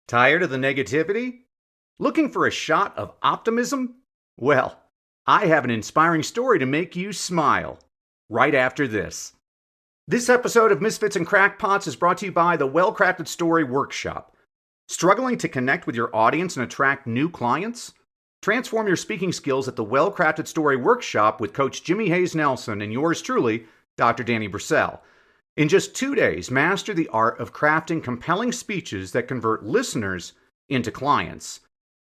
Tired of the negativity? Looking for a shot of optimism? Well, I have an inspiring story to make you smile right after this. This episode of Misfits and Crackpots is brought to you by the Well-Crafted Story Workshop. Struggling to connect with your audience and attract new clients? Transform your speaking skills at the Well-Crafted Story Workshop with Coach Jimmy Hayes Nelson and yours truly, Dr. Danny Brissell. In just 2 days, master the art of crafting compelling speeches that convert listeners into clients.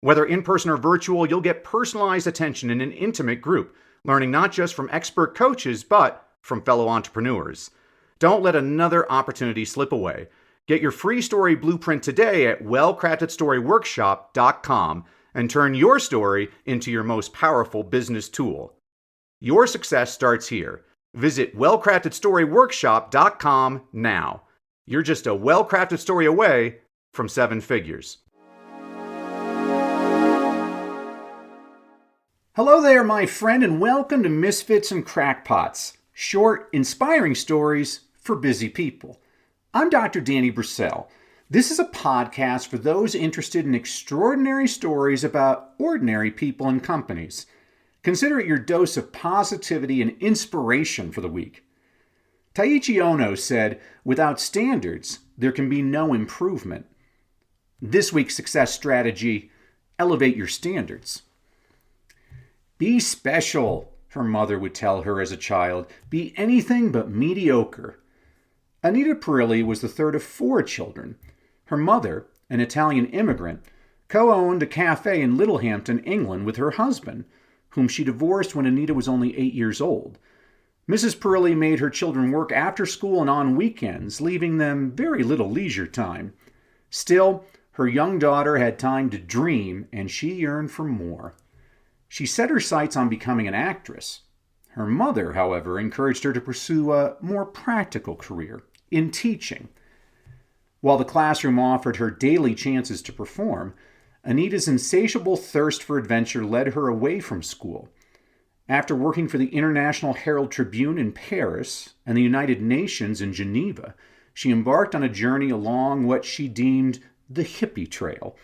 Whether in-person or virtual, you'll get personalized attention in an intimate group, learning not just from expert coaches, but from fellow entrepreneurs. Don't let another opportunity slip away. Get your free story blueprint today at wellcraftedstoryworkshop.com and turn your story into your most powerful business tool. Your success starts here. Visit wellcraftedstoryworkshop.com now. You're just a well-crafted story away from 7 figures. Hello there, my friend, and welcome to Misfits and Crackpots, short, inspiring stories for busy people. I'm Dr. Danny Brissell. This is a podcast for those interested in extraordinary stories about ordinary people and companies. Consider it your dose of positivity and inspiration for the week. Taiichi Ono said, "Without standards, there can be no improvement." This week's success strategy: elevate your standards. Be special, her mother would tell her as a child. Be anything but mediocre. Anita Perilli was the third of 4 children. Her mother, an Italian immigrant, co-owned a cafe in Littlehampton, England with her husband, whom she divorced when Anita was only 8 years old. Mrs. Perilli made her children work after school and on weekends, leaving them very little leisure time. Still, her young daughter had time to dream, and she yearned for more. She set her sights on becoming an actress. Her mother, however, encouraged her to pursue a more practical career in teaching. While the classroom offered her daily chances to perform, Anita's insatiable thirst for adventure led her away from school. After working for the International Herald Tribune in Paris and the United Nations in Geneva, she embarked on a journey along what she deemed the hippie trail.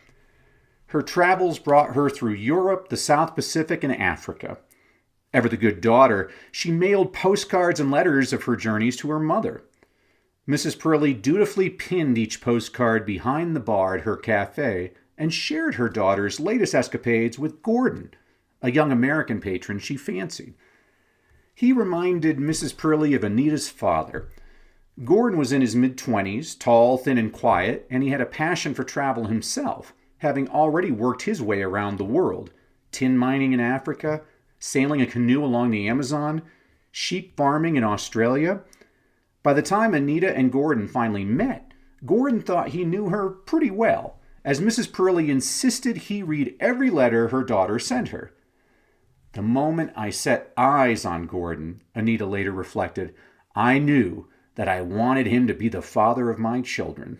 Her travels brought her through Europe, the South Pacific, and Africa. Ever the good daughter, she mailed postcards and letters of her journeys to her mother. Mrs. Perilli dutifully pinned each postcard behind the bar at her cafe and shared her daughter's latest escapades with Gordon, a young American patron she fancied. He reminded Mrs. Perilli of Anita's father. Gordon was in his mid-20s, tall, thin, and quiet, and he had a passion for travel himself, having already worked his way around the world, tin mining in Africa, sailing a canoe along the Amazon, sheep farming in Australia. By the time Anita and Gordon finally met, Gordon thought he knew her pretty well, as Mrs. Perilli insisted he read every letter her daughter sent her. "The moment I set eyes on Gordon," Anita later reflected, "I knew that I wanted him to be the father of my children."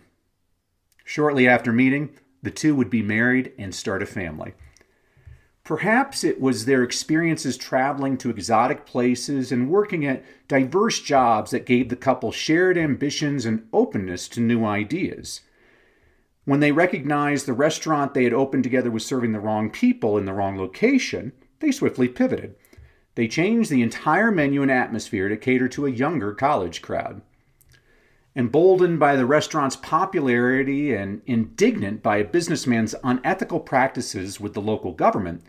Shortly after meeting, the two would be married and start a family. Perhaps it was their experiences traveling to exotic places and working at diverse jobs that gave the couple shared ambitions and openness to new ideas. When they recognized the restaurant they had opened together was serving the wrong people in the wrong location, they swiftly pivoted. They changed the entire menu and atmosphere to cater to a younger college crowd. Emboldened by the restaurant's popularity and indignant by a businessman's unethical practices with the local government,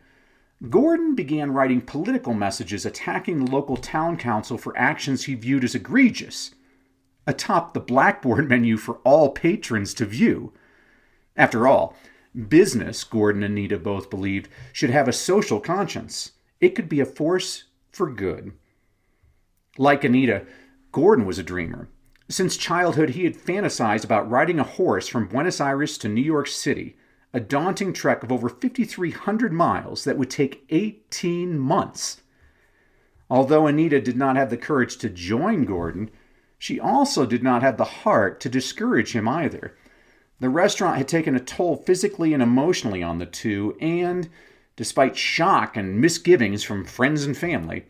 Gordon began writing political messages attacking the local town council for actions he viewed as egregious, atop the blackboard menu for all patrons to view. After all, business, Gordon and Anita both believed, should have a social conscience. It could be a force for good. Like Anita, Gordon was a dreamer. Since childhood, he had fantasized about riding a horse from Buenos Aires to New York City, a daunting trek of over 5,300 miles that would take 18 months. Although Anita did not have the courage to join Gordon, she also did not have the heart to discourage him either. The restaurant had taken a toll physically and emotionally on the two, and, despite shock and misgivings from friends and family,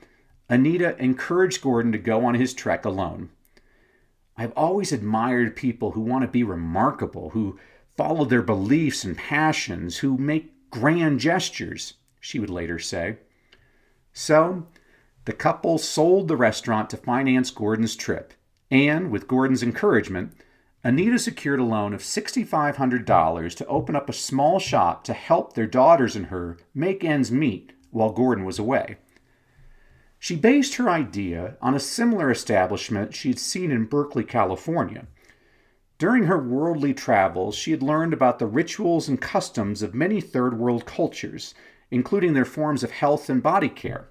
Anita encouraged Gordon to go on his trek alone. "I've always admired people who want to be remarkable, who follow their beliefs and passions, who make grand gestures, she would later say. So, the couple sold the restaurant to finance Gordon's trip, and with Gordon's encouragement, Anita secured a loan of $6,500 to open up a small shop to help their daughters and her make ends meet while Gordon was away. She based her idea on a similar establishment she had seen in Berkeley, California. During her worldly travels, she had learned about the rituals and customs of many third world cultures, including their forms of health and body care.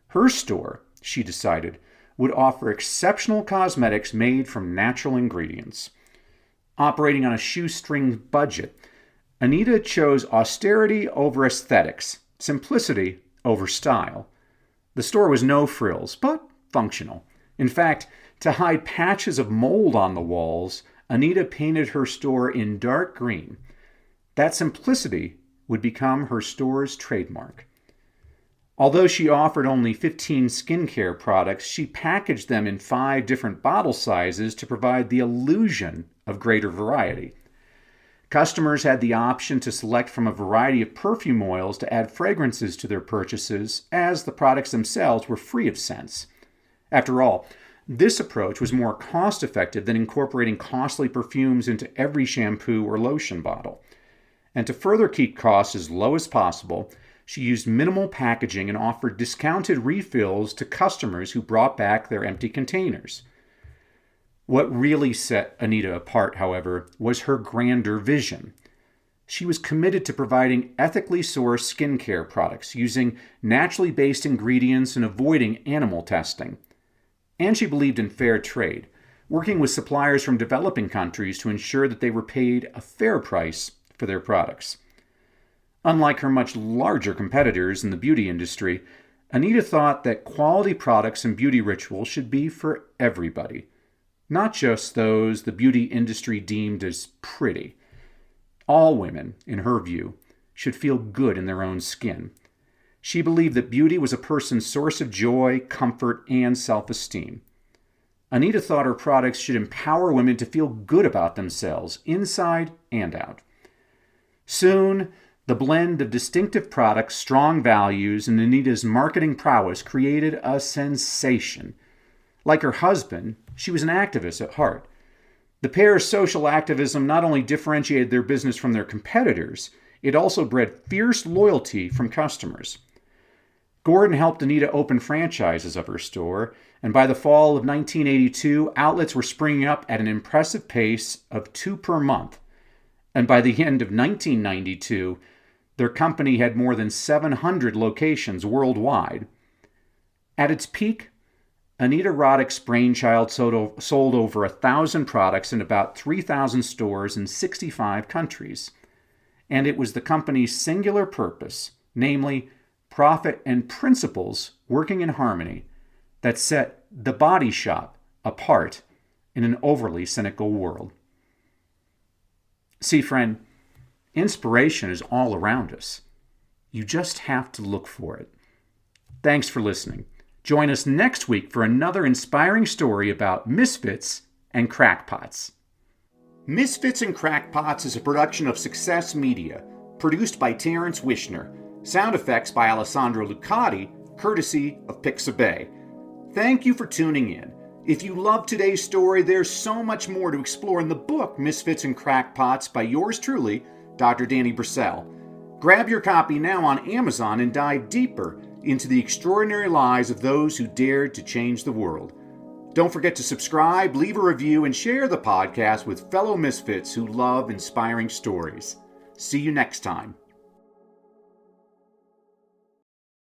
Her store, she decided, would offer exceptional cosmetics made from natural ingredients. Operating on a shoestring budget, Anita chose austerity over aesthetics, simplicity over style. The store was no frills, but functional. In fact, to hide patches of mold on the walls, Anita painted her store in dark green. That simplicity would become her store's trademark. Although she offered only 15 skincare products, she packaged them in 5 different bottle sizes to provide the illusion of greater variety. Customers had the option to select from a variety of perfume oils to add fragrances to their purchases, as the products themselves were free of scents. After all, this approach was more cost-effective than incorporating costly perfumes into every shampoo or lotion bottle. And to further keep costs as low as possible, she used minimal packaging and offered discounted refills to customers who brought back their empty containers. What really set Anita apart, however, was her grander vision. She was committed to providing ethically sourced skincare products using naturally based ingredients and avoiding animal testing. And she believed in fair trade, working with suppliers from developing countries to ensure that they were paid a fair price for their products. Unlike her much larger competitors in the beauty industry, Anita thought that quality products and beauty rituals should be for everybody, not just those the beauty industry deemed as pretty. All women, in her view, should feel good in their own skin. She believed that beauty was a person's source of joy, comfort, and self-esteem. Anita thought her products should empower women to feel good about themselves, inside and out. Soon, the blend of distinctive products, strong values, and Anita's marketing prowess created a sensation. Like her husband, she was an activist at heart. The pair's social activism not only differentiated their business from their competitors, it also bred fierce loyalty from customers. Gordon helped Anita open franchises of her store, and by the fall of 1982, outlets were springing up at an impressive pace of 2 per month. And by the end of 1992, their company had more than 700 locations worldwide. At its peak, Anita Roddick's brainchild sold over 1,000 products in about 3,000 stores in 65 countries. And it was the company's singular purpose, namely profit and principles working in harmony, that set The Body Shop apart in an overly cynical world. See, friend, inspiration is all around us. You just have to look for it. Thanks for listening. Join us next week for another inspiring story about misfits and crackpots. Misfits and Crackpots is a production of Success Media, produced by Terrence Wishner. Sound effects by Alessandro Lucati, courtesy of Pixabay. Thank you for tuning in. If you loved today's story, there's so much more to explore in the book Misfits and Crackpots by yours truly, Dr. Danny Brissell. Grab your copy now on Amazon and dive deeper into the extraordinary lives of those who dared to change the world. Don't forget to subscribe, leave a review, and share the podcast with fellow misfits who love inspiring stories. See you next time.